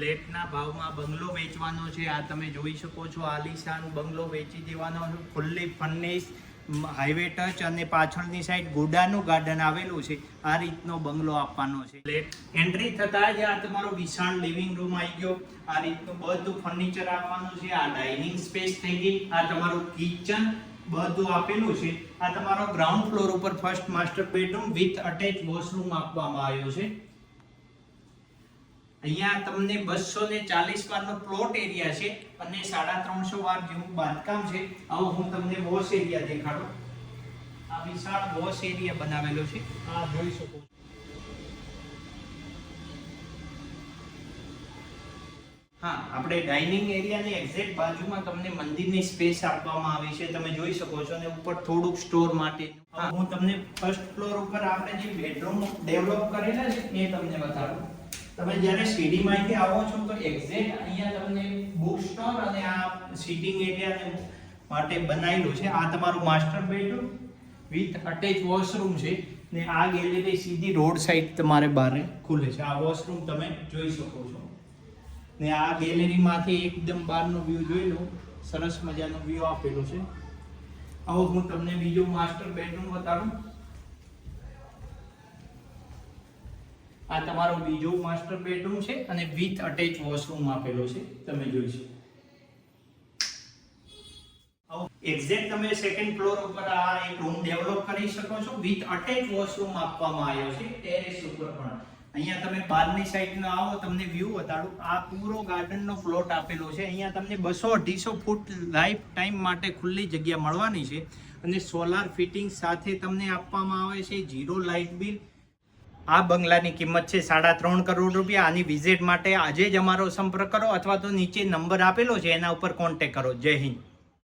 ફ્લેટના ભાવમાં બંગલો વેચવાનો છે. આ તમે જોઈ શકો છો, આલીશાન બંગલો વેચી દેવાનો છે. ફૂલ્લી ફર્નિશ, હાઈવે ટચ અને પાછળની સાઈડ ગોડાનું ગાર્ડન આવેલું છે. આ રીતનો બંગલો આપવાનો છે. ફ્લેટ એન્ટ્રી થતા જ આ તમારો વિશાળ લિવિંગ રૂમ આવી ગયો. આ રીતનું બધું ફર્નિચર આપવાનું છે. આ ડાઇનિંગ સ્પેસ થઈ ગઈ. આ તમારું કિચન બધું આપેલું છે. આ તમારો ગ્રાઉન્ડ ફ્લોર ઉપર first master bedroom with attach washroom આપવામાં આવ્યો છે. અહીંયા તમને 240 વારનો પ્લોટ એરિયા છે અને 350 વાર જેવું બાંધકામ છે. આવો હું તમને વોશ એરિયા દેખાડું. આ વિશાળ વોશ એરિયા બનાવેલો છે. આ જોઈ શકો. હા, આપણે ડાઇનિંગ એરિયાની એક્ઝેક્ટ બાજુમાં તમને મંદિરની સ્પેસ આપવામાં આવી છે. તમે જોઈ શકો છો અને ઉપર થોડુંક સ્ટોર માટે. હું તમને ફર્સ્ટ ફ્લોર ઉપર આપણે જે બેડરૂમ ડેવલપ કરેલા છે એ તમને બતાડું. તમે જ્યારે સીડીમાંથી આવો છો તો એક્ઝેક્ટ અહીંયા તમને બુક સ્ટોર અને આ સિટિંગ એરિયા માટે બનાવેલું છે. આ તમારું master bedroom with attach washroom છે ને આ ગેલેરી સીધી રોડ સાઈડ તમારે બહાર ખુલે છે. આ વોશરૂમ તમે જોઈ શકો છો ને આ ગેલેરીમાંથી એકદમ બહારનો વ્યૂ જોઈ લો. સરસ મજાનો વ્યૂ આપેલો છે. આવો હું તમને બીજો માસ્ટર બેડરૂમ બતાડું. આ તમારો બીજો માસ્ટર બેડરૂમ છે અને વિથ અટેચ વોશરૂમ આપેલો છે. તમે જોઈ શકો. એક્ઝેક્ટ તમે સેકન્ડ ફ્લોર ઉપર આ એક રૂમ ડેવલપ કરી શકો છો. વિથ અટેચ વોશરૂમ આપવામાં આવ્યો છે ટેરેસ ઉપર પણ. અહીંયા તમે બહારની સાઈડનો આવો તમને વ્યૂ બતાડું. આ પૂરો ગાર્ડનનો પ્લોટ આપેલો છે. અહીંયા તમને 200-250 ફૂટ લાઈફ ટાઈમ માટે ખુલ્લી જગ્યા મળવાની છે અને સોલાર ફિટિંગ સાથે તમને આપવામાં આવે છે. 0 લાઇટ બિલ. આ બંગલાની કિંમત છે 3.5 કરોડ રૂપિયા. આની વિઝિટ માટે આજે જ અમારો સંપર્ક કરો અથવા તો નીચે નંબર આપેલો છે એના ઉપર કોન્ટેક્ટ કરો. જય હિન્દ.